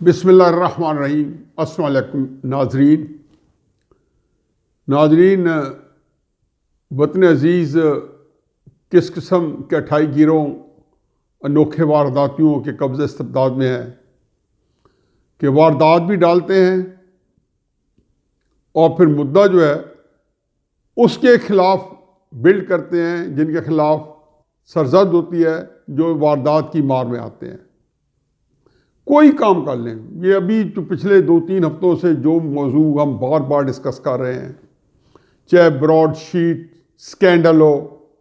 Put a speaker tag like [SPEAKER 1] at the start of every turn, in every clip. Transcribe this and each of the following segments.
[SPEAKER 1] بسم اللہ الرحمن الرحیم۔ السلام علیکم ناظرین وطن عزیز کس قسم کے 28 گیروں انوکھے وارداتیوں کے قبضے استبداد میں ہے کہ واردات بھی ڈالتے ہیں اور پھر مدعا جو ہے اس کے خلاف بلڈ کرتے ہیں جن کے خلاف سرزد ہوتی ہے، جو واردات کی مار میں آتے ہیں۔ کوئی کام کر لیں، یہ ابھی جو پچھلے 2-3 ہفتوں سے جو موضوع ہم بار بار ڈسکس کر رہے ہیں، چاہے براڈ شیٹ سکینڈل ہو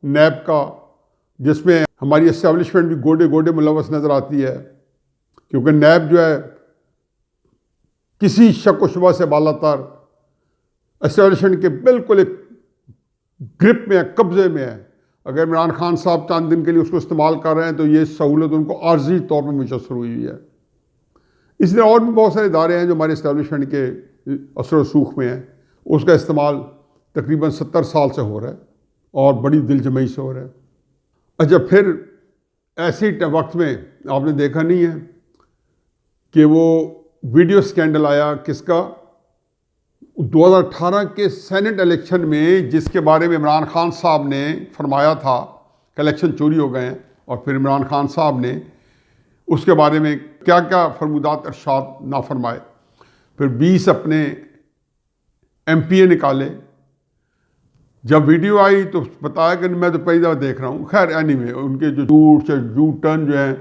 [SPEAKER 1] نیب کا، جس میں ہماری اسٹیبلشمنٹ بھی گوڈے گوڈے ملوث نظر آتی ہے، کیونکہ نیب جو ہے کسی شک و شبہ سے بالا تر اسٹیبلشمنٹ کے بالکل ایک گرپ میں ہے، قبضے میں ہے۔ اگر عمران خان صاحب چند دن کے لیے اس کو استعمال کر رہے ہیں تو یہ سہولت ان کو عارضی طور پر میسر ہوئی ہے۔ اس لیے اور بھی بہت سارے ادارے ہیں جو ہمارے اسٹیبلشمنٹ کے اثر و رسوخ میں ہیں، اس کا استعمال تقریباً 70 سال سے ہو رہا ہے اور بڑی دل جمعی سے ہو رہا ہے۔ اچھا، پھر ایسے وقت میں آپ نے دیکھا نہیں ہے کہ وہ ویڈیو سکینڈل آیا کس کا؟ 2018 کے سینٹ الیکشن میں، جس کے بارے میں عمران خان صاحب نے فرمایا تھا کہ الیکشن چوری ہو گئے ہیں، اور پھر عمران خان صاحب نے اس کے بارے میں کیا کیا فرمودات ارشاد نہ فرمائے۔ پھر 20 اپنے ایم پی اے نکالے۔ جب ویڈیو آئی تو بتایا کہ میں تو پہلی دفعہ دیکھ رہا ہوں۔ خیر اینی وے، ان کے جو یو ٹرن جو ہیں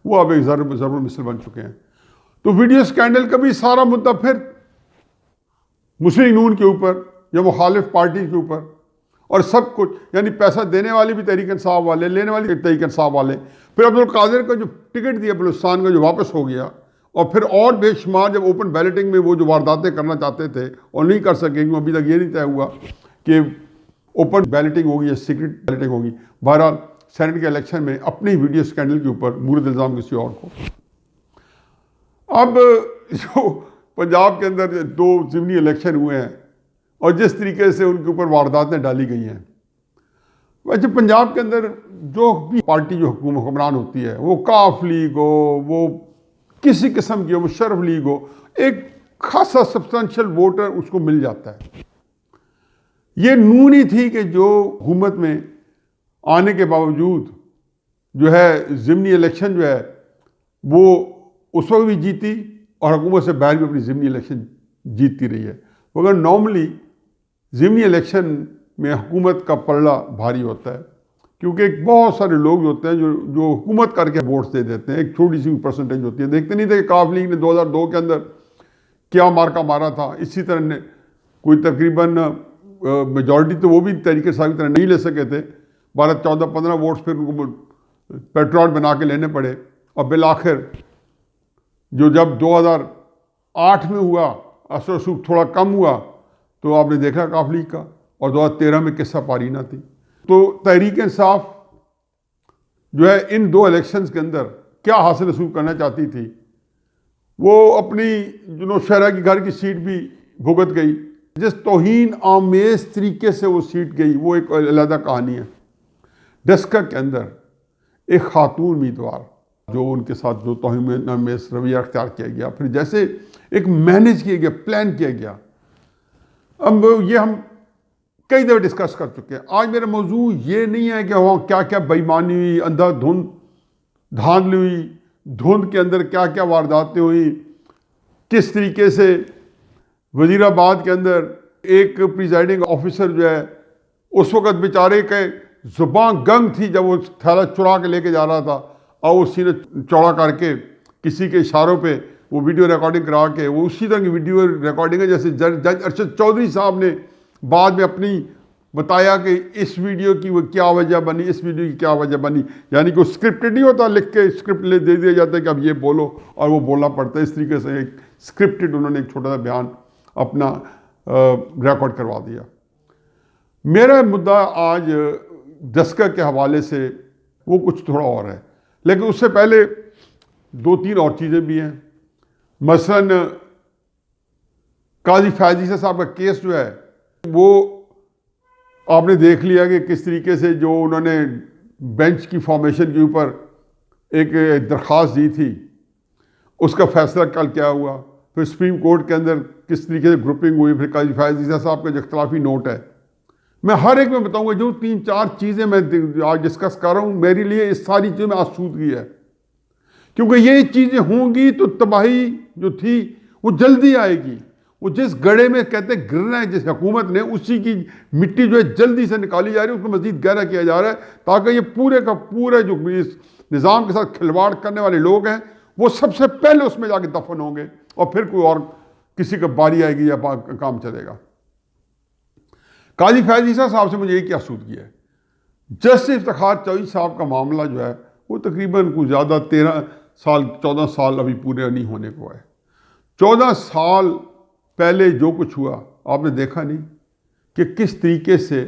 [SPEAKER 1] وہ اب ایک ضرب المثل بن چکے ہیں۔ تو ویڈیو سکینڈل کا بھی سارا مدعا پھر مسلم نون کے اوپر یا مخالف پارٹی کے اوپر، اور سب کچھ، یعنی پیسہ دینے والے بھی تحریک انصاف والے، لینے والے تحریک انصاف والے۔ پھر عبدالقادر کا جو ٹکٹ دیا بلوچستان کا جو واپس ہو گیا، اور پھر اور بے شمار جب اوپن بیلٹنگ میں وہ جو وارداتیں کرنا چاہتے تھے اور نہیں کر سکے، کیونکہ ابھی تک یہ نہیں طے ہوا کہ اوپن بیلٹنگ ہوگی یا سیکرٹ بیلٹنگ ہوگی۔ بہرحال سینٹ کے الیکشن میں اپنی ویڈیو سکینڈل کے اوپر مورد الزام کسی اور کو۔ اب جو پنجاب کے اندر 2 ضمنی الیکشن ہوئے ہیں اور جس طریقے سے ان کے اوپر وارداتیں ڈالی گئی ہیں، ویسے پنجاب کے اندر جو بھی پارٹی جو حکمران ہوتی ہے، وہ کاف لیگ ہو، وہ کسی قسم کی ہو، مشرف لیگ ہو، ایک خاصا سبسٹانشل ووٹر اس کو مل جاتا ہے۔ یہ نون ہی تھی کہ جو حکومت میں آنے کے باوجود جو ہے ضمنی الیکشن جو ہے وہ اس وقت بھی جیتی اور حکومت سے باہر بھی اپنی ضمنی الیکشن جیتتی رہی ہے، مگر نارملی ضمنی الیکشن میں حکومت کا پلڑا بھاری ہوتا ہے، کیونکہ بہت سارے لوگ ہوتے ہیں جو حکومت کر کے ووٹس دے دیتے ہیں۔ ایک چھوٹی سی پرسنٹیج ہوتی ہے۔ دیکھتے نہیں تھے کہ کاف لیگ نے 2002 کے اندر کیا مارکا مارا تھا۔ اسی طرح نے کوئی تقریباً میجورٹی تو وہ بھی تحریک انصاف کی طرح نہیں لے سکے تھے، 12-14-15 ووٹس پھر ان کو پیٹرول بنا کے لینے پڑے، اور بالآخر جو جب 2008 میں ہوا اثر و رسوخ تھوڑا کم ہوا تو آپ نے دیکھا کاف لیگ کا، اور 2013 میں قصہ پاری نہ تھی۔ تو تحریک انصاف جو ہے ان 2 الیکشنز کے اندر کیا حاصل رسوخ کرنا چاہتی تھی، وہ اپنی جو نوشہرہ کی گھر کی سیٹ بھی بھگت گئی۔ جس توہین آمیز طریقے سے وہ سیٹ گئی وہ ایک علیحدہ کہانی ہے۔ ڈسکا کے اندر ایک خاتون امیدوار جو ان کے ساتھ جو توہین آمیز رویہ اختیار کیا گیا، پھر جیسے ایک مینیج کیا گیا، پلان کیا گیا۔ اب یہ ہم کئی دفعہ ڈسکس کر چکے ہیں۔ آج میرا موضوع یہ نہیں ہے کہ وہاں کیا کیا بےایمانی ہوئی، اندھا دھند دھاندلی ہوئی، دھند کے اندر کیا کیا وارداتیں ہوئی، کس طریقے سے وزیر آباد کے اندر ایک پریزائڈنگ آفیسر جو ہے اس وقت بیچارے کے زباں گنگ تھی جب وہ تھیلا چرا کے لے کے جا رہا تھا، اور وہ سینہ چوڑا کر کے کسی کے اشاروں پہ وہ ویڈیو ریکارڈنگ کرا کے، وہ اسی طرح کی ویڈیو ریکارڈنگ ہے جیسے جج ارشد چودھری صاحب نے بعد میں اپنی بتایا کہ اس ویڈیو کی وہ کیا وجہ بنی، اس ویڈیو کی کیا وجہ بنی، یعنی کہ وہ اسکرپٹڈ نہیں ہوتا، لکھ کے اسکرپٹ دے دیا جاتا ہے کہ اب یہ بولو اور وہ بولنا پڑتا ہے۔ اس طریقے سے ایک اسکرپٹڈ انہوں نے ایک چھوٹا سا بیان اپنا ریکارڈ کروا دیا۔ میرا مدعا آج ڈسکا کے حوالے سے وہ کچھ تھوڑا اور ہے، لیکن اس سے پہلے 2-3 اور چیزیں بھی ہیں۔ مثلاً قاضی فیاض عیسیٰ صاحب کا کیس جو ہے وہ آپ نے دیکھ لیا کہ کس طریقے سے جو انہوں نے بینچ کی فارمیشن کے اوپر ایک درخواست دی تھی، اس کا فیصلہ کل کیا ہوا، پھر سپریم کورٹ کے اندر کس طریقے سے گروپنگ ہوئی، پھر قاضی فائز عیسیٰ صاحب کا جو اختلافی نوٹ ہے. میں ہر ایک میں بتاؤں گا جو 3-4 چیزیں میں آج ڈسکس کر رہا ہوں، میرے لیے اس ساری چیزوں میں آسودگی ہے، کیونکہ یہ چیزیں ہوں گی تو تباہی جو تھی وہ جلدی آئے گی. وہ جس گڑھے میں کہتے ہیں گرنا ہے جس حکومت نے، اسی کی مٹی جو ہے جلدی سے نکالی جا رہی ہے، اس کو مزید گہرا کیا جا رہا ہے تاکہ یہ پورے کا پورے جو اس نظام کے ساتھ کھلواڑ کرنے والے لوگ ہیں وہ سب سے پہلے اس میں جا کے دفن ہوں گے، اور پھر کوئی اور کسی کا باری آئے گی یا کام چلے گا. قاضی فائز عیسیٰ صاحب سے مجھے ایک کیا سود کیا ہے، جسٹس افتخار چوہدری صاحب کا معاملہ جو ہے وہ تقریباً کوئی زیادہ 14 سال ابھی پورے نہیں ہونے کو ہے. 14 سال پہلے جو کچھ ہوا آپ نے دیکھا نہیں کہ کس طریقے سے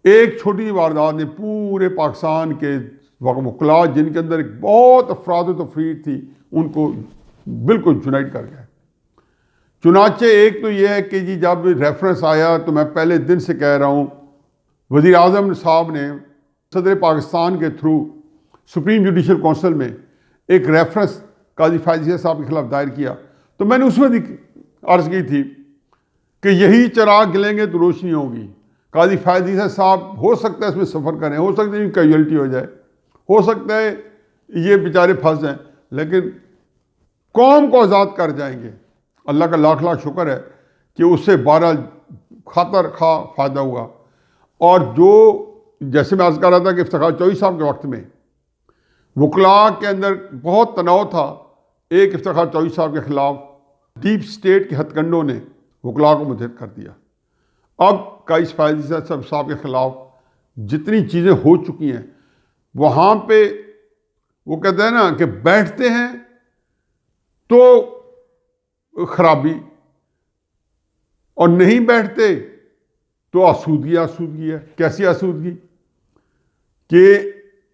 [SPEAKER 1] ایک چھوٹی واردات نے پورے پاکستان کے وکلاء جن کے اندر ایک بہت افراد و تفریق تھی ان کو بالکل یونائٹ کر گئے. چنانچہ ایک تو یہ ہے کہ جی جب ریفرنس آیا تو میں پہلے دن سے کہہ رہا ہوں، وزیر اعظم صاحب نے صدر پاکستان کے تھرو سپریم جوڈیشل کونسل میں ایک ریفرنس قاضی فائز عیسیٰ صاحب کے خلاف دائر کیا، تو میں نے اس میں عرض کی تھی کہ یہی چراغ گلیں گے تو روشنی ہوگی. قاضی فائز عیسیٰ صاحب ہو سکتا ہے اس میں سفر کریں، ہو سکتا ہے کیجویلٹی ہو جائے، ہو سکتا ہے یہ بیچارے پھنس جائیں، لیکن قوم کو آزاد کر جائیں گے. اللہ کا لاکھ لاکھ شکر ہے کہ اس سے 12 خاطر خواہ فائدہ ہوا. اور جو جیسے میں عرض کر رہا تھا کہ افتخار چوہدری صاحب کے وقت میں وکلاء کے اندر بہت تناؤ تھا، ایک افتخار چوہدری صاحب کے خلاف ڈیپ اسٹیٹ کے ہتھ کنڈوں نے وکلاء کو متحد کر دیا. اب قاضی فائز عیسیٰ صاحب کے خلاف جتنی چیزیں ہو چکی ہیں وہاں پہ وہ کہتے ہیں نا کہ بیٹھتے ہیں تو خرابی اور نہیں بیٹھتے تو آسودگی ہے. کیسی آسودگی کہ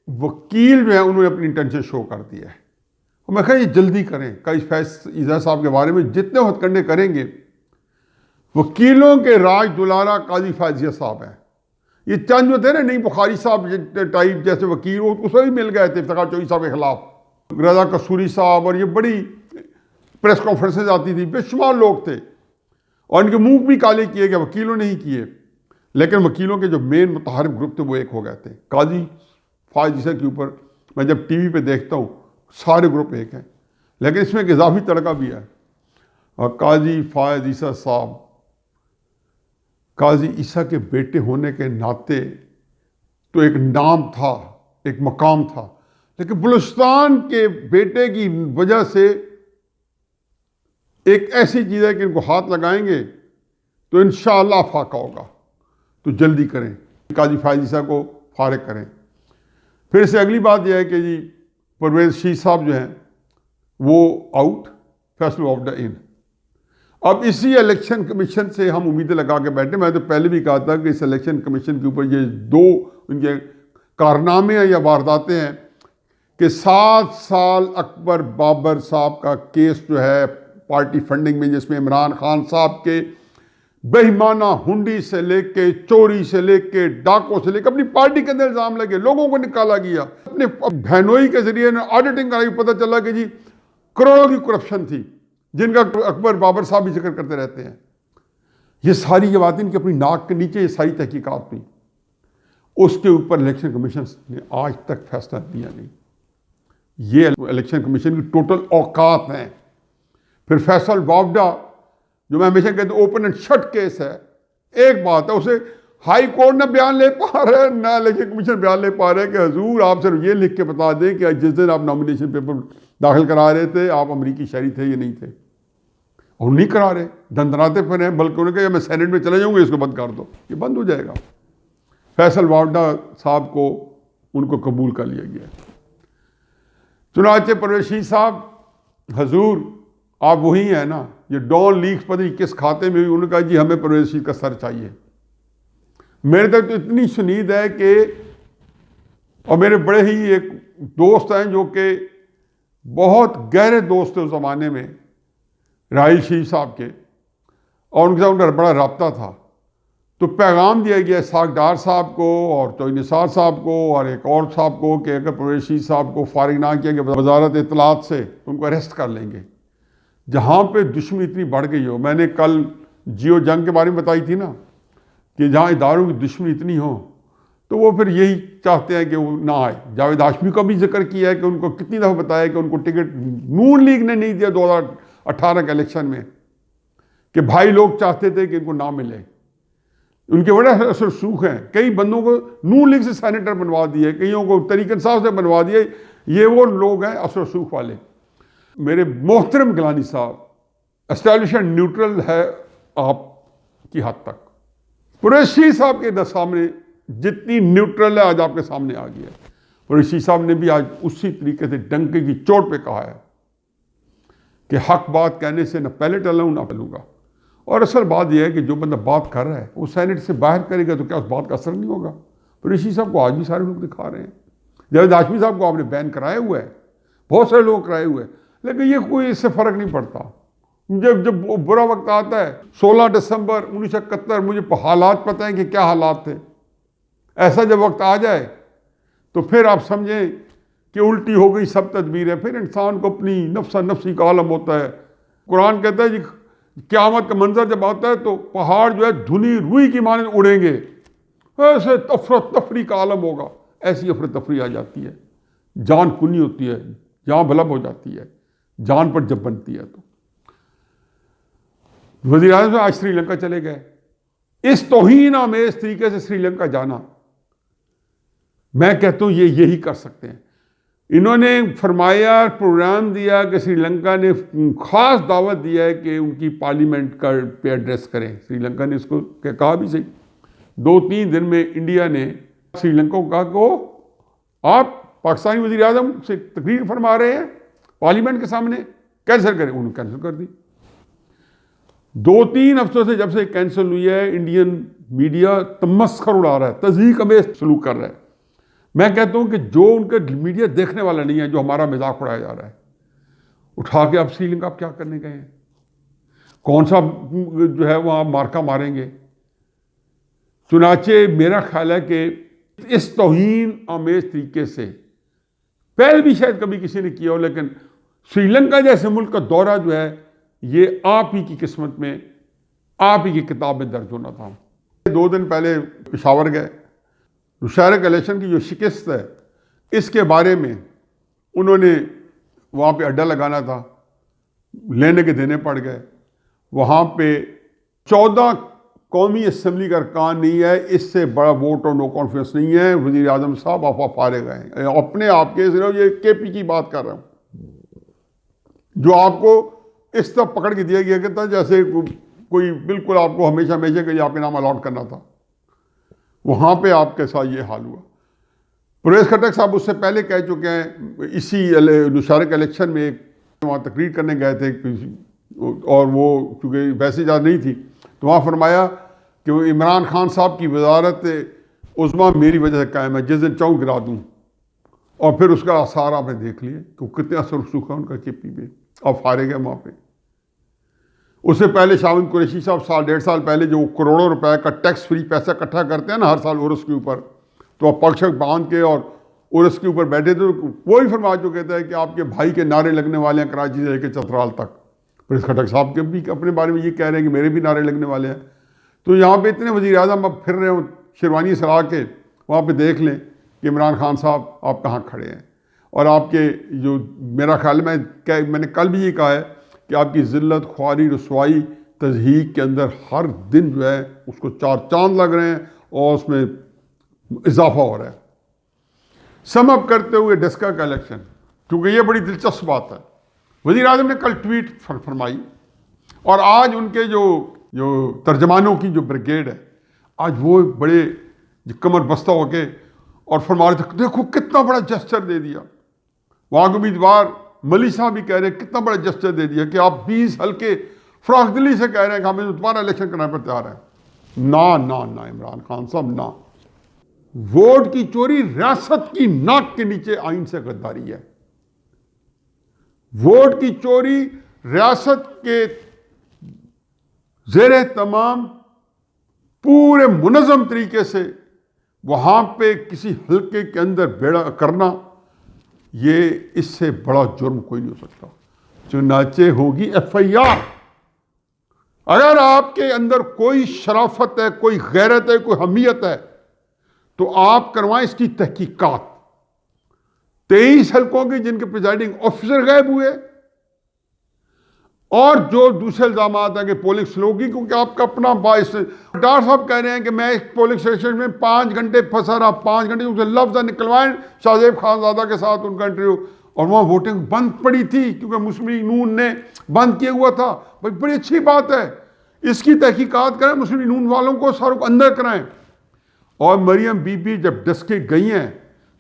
[SPEAKER 1] وکیل جو ہے انہوں نے اپنی انٹینشن شو کر دیا ہے. اور میں کہا یہ جلدی کریں، قاضی فائز عیسیٰ صاحب کے بارے میں جتنے ہتھ کنڈے کریں گے. وکیلوں کے راج دلارا قاضی فائز عیسیٰ صاحب ہیں. یہ چند جو تھے نا نہیں بخاری صاحب ٹائپ جیسے وکیل اس میں بھی مل گئے تھے افتخار چوہدری صاحب کے خلاف، رضا قصوری صاحب، اور یہ بڑی پریس کانفرنسز آتی تھی، بے شمار لوگ تھے اور ان کے منہ بھی کالے کیے گئے، وکیلوں نے ہی کیے. لیکن وکیلوں کے جو مین متحارب گروپ تھے وہ ایک ہو گئے تھے. قاضی فائز عیسیٰ کے اوپر میں جب ٹی وی پہ دیکھتا ہوں سارے گروپ ایک ہیں، لیکن اس میں ایک اضافی تڑکا بھی ہے. اور قاضی فائز عیسیٰ صاحب قاضی عیسیٰ کے بیٹے ہونے کے ناطے تو ایک نام تھا، ایک مقام تھا، لیکن بلوچستان کے بیٹے کی وجہ سے ایک ایسی چیز ہے کہ ان کو ہاتھ لگائیں گے تو انشاءاللہ فاقہ ہوگا. تو جلدی کریں، قاضی فائز عیسیٰ کو فارغ کریں. پھر سے اگلی بات یہ ہے کہ جی پرویز رشید صاحب جو ہیں وہ آؤٹ، فیصل وافدہ ان. اب اسی الیکشن کمیشن سے ہم امیدیں لگا کے بیٹھے. میں تو پہلے بھی کہا تھا کہ اس الیکشن کمیشن کے اوپر یہ 2 ان کے کارنامے یا وارداتیں ہیں کہ 7 سال اکبر بابر صاحب کا کیس جو ہے پارٹی فنڈنگ میں، جس میں عمران خان صاحب کے بے ایمانہ ہنڈی سے لے کے چوری سے لے کے ڈاکوں سے لے کے اپنی پارٹی کے اندر الزام لگے، لوگوں کو نکالا گیا. اپنے بہنوئی کے ذریعے آڈیٹنگ کرائی، پتہ چلا کہ جی کروڑوں کی کرپشن تھی جن کا اکبر بابر صاحب بھی ذکر کرتے رہتے ہیں. یہ ساری یہ باتیں ان کی اپنی ناک کے نیچے یہ ساری تحقیقات ہوئی. اس کے اوپر الیکشن کمیشن نے آج تک فیصلہ دیا نہیں. یہ الیکشن کمیشن کی ٹوٹل اوقات ہیں. پھر فیصل وافدہ جو میں ہمیشہ کہتا ہوں اوپن اینڈ شٹ کیس ہے. ایک بات ہے، اسے ہائی کورٹ نہ بیان لے پا رہا ہے نہ الیکشن کمیشن بیان لے پا رہا ہے کہ حضور آپ صرف یہ لکھ کے بتا دیں کہ جس دن آپ نامینیشن پیپر داخل کرا رہے تھے آپ امریکی شہری تھے یا نہیں تھے. اور نہیں کرا رہے، دندناتے پھر ہیں، بلکہ انہوں نے کہا میں سینٹ میں چلے جاؤں گا، اس کو بند کر دو، یہ بند ہو جائے گا. فیصل وافدہ صاحب کو ان کو قبول کر لیا گیا. چنانچہ پرویز رشید صاحب حضور آپ وہی ہیں نا، یہ ڈون لیکس پتہ نہیں کس کھاتے میں ہوئی، انہوں نے کہا جی ہمیں پرویز رشید کا سر چاہیے. میرے تک تو اتنی شنید ہے کہ، اور میرے بڑے ہی ایک دوست ہیں جو کہ بہت گہرے دوست تھے اس زمانے میں، راہیل شریف صاحب کے، اور ان کے ساتھ ان کا بڑا رابطہ تھا. تو پیغام دیا گیا اسحاق ڈار صاحب کو اور توہین نثار صاحب کو اور ایک اور صاحب کو کہ اگر پرویز رشید صاحب کو فارغ نہ کیا گیا وزارت اطلاعات سے تو ان کو اریسٹ کر لیں گے. جہاں پہ دشمنی اتنی بڑھ گئی ہو، میں نے کل جیو جنگ کے بارے میں بتائی تھی نا کہ جہاں اداروں کی دشمنی اتنی ہو تو وہ پھر یہی چاہتے ہیں کہ وہ نہ آئے. جاوید ہاشمی کا بھی ذکر کیا ہے کہ ان کو کتنی دفعہ بتایا کہ ان کو ٹکٹ نون لیگ نے نہیں دیا 2018 کے الیکشن میں، کہ بھائی لوگ چاہتے تھے کہ ان کو نہ ملے. ان کے بڑے اثر رسوخ ہیں، کئی بندوں کو نون لیگ سے سینیٹر بنوا دیے، کئیوں کو تحریک انصاف سے بنوا دیے. یہ وہ لوگ ہیں اثر رسوخ والے. میرے محترم گیلانی صاحب اسٹیبلش اینڈ نیوٹرل ہے آپ کی حد تک. پرویز رشید صاحب کے سامنے جتنی نیوٹرل ہے آج آپ کے سامنے آ گیا ہے. پرویز رشید صاحب نے بھی آج اسی طریقے سے ڈنکے کی چوٹ پہ کہا ہے کہ حق بات کہنے سے نہ پہلے ٹلوں نہ ٹلوں گا. اور اصل بات یہ ہے کہ جو بندہ بات کر رہا ہے وہ سینٹ سے باہر کرے گا تو کیا اس بات کا اثر نہیں ہوگا؟ پرویز رشید صاحب کو آج بھی سارے لوگ دکھا رہے ہیں. جاوید ہاشمی صاحب کو آپ نے بین کرائے ہوا ہے، بہت سارے لوگ کرائے ہوئے ہیں، لیکن یہ کوئی اس سے فرق نہیں پڑتا. جب برا وقت آتا ہے 16 دسمبر 1971 مجھے حالات پتہ ہیں کہ کیا حالات تھے. ایسا جب وقت آ جائے تو پھر آپ سمجھیں کہ الٹی ہو گئی سب تدبیر ہے. پھر انسان کو اپنی نفسی کا عالم ہوتا ہے. قرآن کہتا ہے جی قیامت کا منظر جب آتا ہے تو پہاڑ جو ہے دھنی روئی کی مانند اڑیں گے، ایسے افرتفری کا عالم ہوگا. ایسی افرتفری آ جاتی ہے، جان کنی ہوتی ہے، جان بلب ہو جاتی ہے جان پر جب بنتی ہے. تو وزیر اعظم آج سری لنکا چلے گئے. اس توہین آمیز طریقے سے سری لنکا جانا، میں کہتا ہوں یہی کر سکتے ہیں. انہوں نے فرمایا، پروگرام دیا کہ سری لنکا نے خاص دعوت دیا ہے کہ ان کی پارلیمنٹ کا پہ ایڈریس کریں. سری لنکا نے اس کو کہا بھی صحیح. 2-3 دن میں انڈیا نے سری لنکا کو کہا کہ آپ پاکستانی وزیر اعظم سے تقریر فرما رہے ہیں پارلیمنٹ کے سامنے، کینسل کریں. انہوں نے کینسل کر دی. 2-3 ہفتوں سے جب سے کینسل ہوئی ہے انڈین میڈیا تمسخر اڑا رہا ہے، تضحیک امیز سلوک کر رہا ہے. میں کہتا ہوں کہ جو ان کا میڈیا دیکھنے والا نہیں ہے، جو ہمارا مذاق اڑایا جا رہا ہے، اٹھا کے اب سری لنکا آپ کیا کرنے گئے ہیں؟ کون سا جو ہے وہاں مارکا ماریں گے؟ چنانچہ میرا خیال ہے کہ اس توہین آمیز طریقے سے پہلے بھی شاید کبھی کسی نے کیا ہو، لیکن سری لنکا جیسے ملک کا دورہ جو ہے یہ آپ ہی کی قسمت میں، آپ ہی کی کتاب میں درج ہونا تھا. 2 دن پہلے پشاور گئے. نوشہرہ کے الیکشن کی جو شکست ہے اس کے بارے میں انہوں نے وہاں پہ اڈا لگانا تھا، لینے کے دینے پڑ گئے. وہاں پہ 14 قومی اسمبلی کا ارکان نہیں ہے. اس سے بڑا ووٹ اور نو کانفیڈنس نہیں ہے. وزیر اعظم صاحب آپ فارغ ہیں اپنے آپ کے، صرف یہ کے پی کی بات کر رہا ہوں جو آپ کو اس طرح پکڑ کے دیا گیا کہ جیسے کوئی بالکل آپ کو ہمیشہ کے لیے آپ انعام الاٹ کرنا تھا. وہاں پہ آپ کے ساتھ یہ حال ہوا. پرویز خٹک صاحب اس سے پہلے کہہ چکے ہیں، اسی نوشہرہ کے الیکشن میں وہاں تقریر کرنے گئے تھے اور وہ چونکہ ویسے اجازت نہیں تھی تو وہاں فرمایا کہ وہ عمران خان صاحب کی وزارت عظمیٰ میری وجہ سے قائم ہے، جس دن چاہوں گرا دوں. اور پھر اس کا آثار آپ نے دیکھ لیے کہ کتنے اثر رسوخ ہے ان کا کے پی پہ. اب فارغ ہے وہاں پہ. اس سے پہلے شاہد قریشی صاحب 1.5 سال پہلے جو کروڑوں روپے کا ٹیکس فری پیسہ اکٹھا کرتے ہیں نا ہر سال عرس کے اوپر، تو آپ پگ شگ باندھ کے اور عرس کے اوپر بیٹھے تھے. وہی فرما جو کہتا ہے کہ آپ کے بھائی کے نعرے لگنے والے ہیں کراچی سے لے کے چترال تک. پرویز خٹک صاحب کے بھی اپنے بارے میں یہ کہہ رہے ہیں کہ میرے بھی نعرے لگنے والے ہیں. تو یہاں پہ اتنے وزیر اعظم اب پھر رہے ہوں شیروانی سرا کے، وہاں پہ دیکھ لیں کہ عمران خان صاحب آپ کہاں کھڑے ہیں. اور آپ کے جو میرا خیال میں نے کل بھی یہ کہا ہے کہ آپ کی ذلت، خواری، رسوائی، تضحیک کے اندر ہر دن جو ہے اس کو 4 چاند لگ رہے ہیں اور اس میں اضافہ ہو رہا ہے. سم اپ کرتے ہوئے ڈسکا کا الیکشن، کیونکہ یہ بڑی دلچسپ بات ہے. وزیر اعظم نے کل ٹویٹ فرمائی اور آج ان کے جو ترجمانوں کی جو بریگیڈ ہے آج وہ بڑے کمر بستہ ہو کے اور فرما رہے تھے دیکھو کتنا بڑا جسچر دے دیا. وہاں کے امیدوار ملی صاحب بھی کہہ رہے ہیں کتنا بڑا جسچر دے دیا کہ آپ 20 حلقے فراخ دلی سے کہہ رہے ہیں کہ ہمیں دوبارہ الیکشن کرنے پر تیار ہے. نہ عمران خان صاحب نہ. ووٹ کی چوری ریاست کی ناک کے نیچے آئین سے غداری ہے. ووٹ کی چوری ریاست کے زیر تمام پورے منظم طریقے سے وہاں پہ کسی حلقے کے اندر بیڑا کرنا، یہ اس سے بڑا جرم کوئی نہیں ہو سکتا۔ چنانچہ ہوگی FIR۔ اگر آپ کے اندر کوئی شرافت ہے، کوئی غیرت ہے، کوئی حمیت ہے، تو آپ کروائیں اس کی تحقیقات۔ 23 حلقوں کی جن کے پریزائڈنگ آفیسر غائب ہوئے، اور جو دوسرے الزامات ہیں کہ پولنگ سلو کی، کیونکہ آپ کا اپنا باعث، ڈار صاحب کہہ رہے ہیں کہ میں اس پولنگ اسٹیشن میں 5 گھنٹے پھنسا رہا، 5 گھنٹے اسے لفظ نکلوائیں شاہ زیب خانزادہ کے ساتھ ان کا انٹرویو، اور وہاں ووٹنگ بند پڑی تھی کیونکہ مسلم لیگ نون نے بند کیا ہوا تھا۔ بڑی اچھی بات ہے، اس کی تحقیقات کریں، مسلم لیگ نون والوں کو ساروں کو اندر کرائیں۔ اور مریم بی بی جب ڈسکے گئی ہیں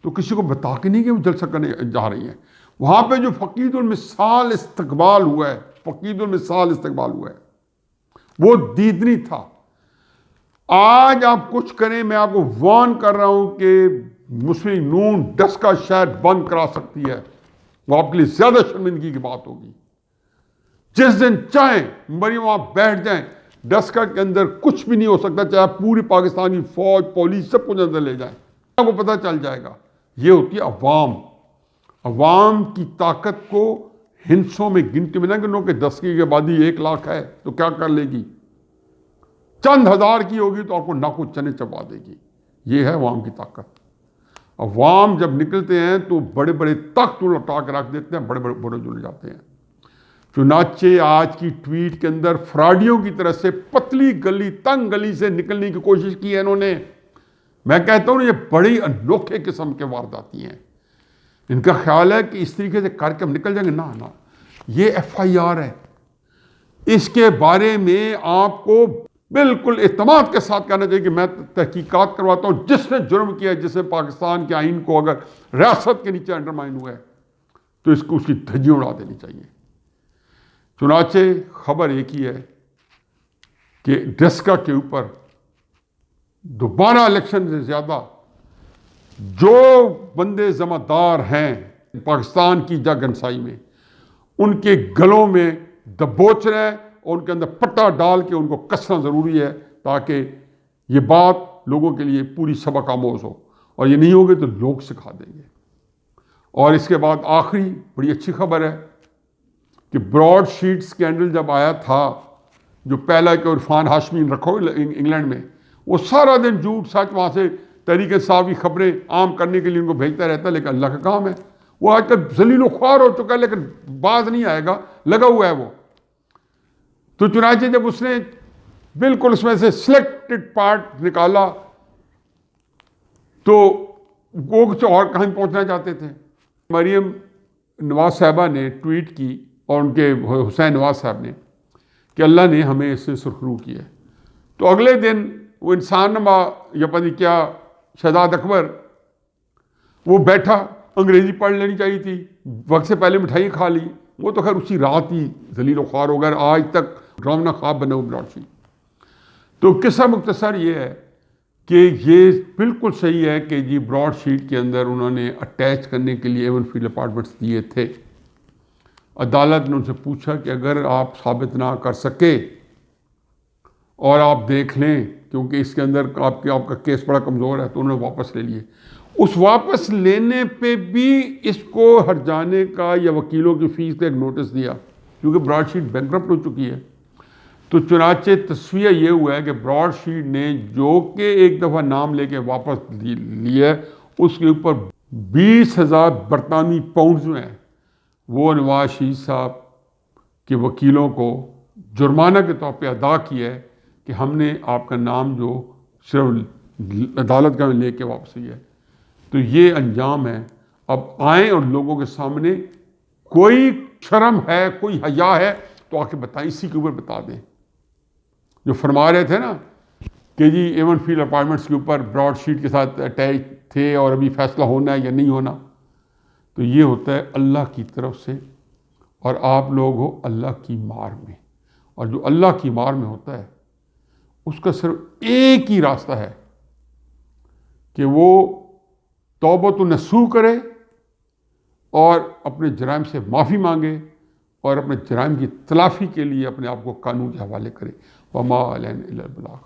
[SPEAKER 1] تو کسی کو بتا کے نہیں کہ وہ جلسہ کرنے جا رہی ہیں۔ وہاں پہ جو فقید المثال استقبال ہوا ہے، فقید المثال استقبال ہوا ہے، وہ دیدنی تھا۔ آج آپ کچھ کریں، میں آپ کو وارن کر رہا ہوں کہ مسلم لیگ نون ڈسکا شاید بند کرا سکتی ہے، وہ آپ کے لیے زیادہ شرمندگی کی بات ہوگی۔ جس دن چاہیں مریم وہاں بیٹھ جائیں، ڈسکا کے اندر کچھ بھی نہیں ہو سکتا، چاہے پوری پاکستانی فوج، پولیس سب کچھ اندر لے جائیں، آپ کو پتہ چل جائے گا۔ یہ ہوتی ہے عوام۔ عوام کی طاقت کو ہندسوں میں گنتی میں نہ گنو کہ 10 کی آبادی 1 لاکھ ہے تو کیا کر لے گی، چند ہزار کی ہوگی تو آپ کو ناکو چنے چبا دے گی۔ یہ ہے عوام کی طاقت۔ عوام جب نکلتے ہیں تو بڑے بڑے تخت اٹھا کے رکھ دیتے ہیں، بڑے بڑے بڑے جل جاتے ہیں۔ چنانچہ آج کی ٹویٹ کے اندر فراڈیوں کی طرح سے پتلی گلی، تنگ گلی سے نکلنے کی کوشش کی ہے انہوں نے۔ میں کہتا ہوں یہ بڑی انوکھے قسم کے وارداتی ہیں۔ ان کا خیال ہے کہ اس طریقے سے کر کے ہم نکل جائیں گے، نہ، یہ FIR ہے۔ اس کے بارے میں آپ کو بالکل اعتماد کے ساتھ کہنا چاہیے کہ میں تحقیقات کرواتا ہوں، جس نے جرم کیا ہے، جس نے پاکستان کے آئین کو اگر ریاست کے نیچے انڈرمائن ہوا ہے تو اس کو اس کی دھجیاں اڑا دینی چاہیے۔ چنانچہ خبر ایک ہی ہے کہ ڈسکا کے اوپر دوبارہ الیکشن سے زیادہ جو بندے ذمہ دار ہیں پاکستان کی جگ انسائی میں، ان کے گلوں میں دبوچ رہے ہیں اور ان کے اندر پٹا ڈال کے ان کو کسنا ضروری ہے، تاکہ یہ بات لوگوں کے لیے پوری سبق آموز ہو، اور یہ نہیں ہوگے تو لوگ سکھا دیں گے۔ اور اس کے بعد آخری بڑی اچھی خبر ہے کہ براڈ شیٹ سکینڈل جب آیا تھا، جو پہلا کہ عرفان ہاشمی رکھو انگلینڈ میں، وہ سارا دن جھوٹ سچ وہاں سے تحریک انصاف کی خبریں عام کرنے کے لیے ان کو بھیجتا رہتا ہے، لیکن اللہ کا کام ہے۔ وہ آج تک ذلیل و خوار ہو چکا ہے، لیکن باز نہیں آئے گا، لگا ہوا ہے وہ۔ تو چنانچہ جب اس نے بالکل اس میں سے سلیکٹڈ پارٹ نکالا تو وہ کچھ اور کہیں پہنچنا چاہتے تھے۔ مریم نواز صاحبہ نے ٹویٹ کی، اور ان کے حسین نواز صاحب نے، کہ اللہ نے ہمیں اس سے سرخرو کیا ہے۔ تو اگلے دن وہ انسان نما یا پتہ نہیں کیا شہزاد اکبر، وہ بیٹھا، انگریزی پڑھ لینی چاہیے تھی، وقت سے پہلے مٹھائی کھا لی، وہ تو خیر اسی رات ہی ذلیل و خوار ہو گیا، آج تک ڈراؤنا خواب بنے ہوئے براڈ شیٹ۔ تو قصہ مختصر یہ ہے کہ یہ بالکل صحیح ہے کہ جی براڈ شیٹ کے اندر انہوں نے اٹیچ کرنے کے لیے ایون فیلڈ اپارٹمنٹس دیے تھے۔ عدالت نے ان سے پوچھا کہ اگر آپ ثابت نہ کر سکے اور آپ دیکھ لیں، کیونکہ اس کے اندر آپ کا کیس بڑا کمزور ہے، تو انہوں نے واپس لے لیے۔ اس واپس لینے پہ بھی اس کو ہرجانے کا یا وکیلوں کی فیس کا ایک نوٹس دیا، کیونکہ براڈ شیٹ بینکرپٹ ہو چکی ہے۔ تو چنانچہ تصفیہ یہ ہوا ہے کہ براڈ شیٹ نے جو کہ ایک دفعہ نام لے کے واپس لیا ہے، اس کے اوپر 20,000 برطانوی پاؤنڈ جو ہیں وہ نواز شریف صاحب کے وکیلوں کو جرمانہ کے طور پہ ادا کیا ہے کہ ہم نے آپ کا نام جو صرف عدالت کا لے کے واپس لیا ہے۔ تو یہ انجام ہے۔ اب آئیں اور لوگوں کے سامنے کوئی شرم ہے، کوئی حیا ہے تو آ کے بتائیں، اسی کے اوپر بتا دیں۔ جو فرما رہے تھے نا کہ جی ایون فیلڈ اپارٹمنٹس کے اوپر براڈ شیٹ کے ساتھ اٹیچ تھے اور ابھی فیصلہ ہونا ہے یا نہیں ہونا، تو یہ ہوتا ہے اللہ کی طرف سے، اور آپ لوگ ہو اللہ کی مار میں، اور جو اللہ کی مار میں ہوتا ہے اس کا صرف ایک ہی راستہ ہے کہ وہ توبۃ النصوح کرے اور اپنے جرائم سے معافی مانگے اور اپنے جرائم کی تلافی کے لیے اپنے آپ کو قانون کے حوالے کرے۔ وما علینا الا البلاغ۔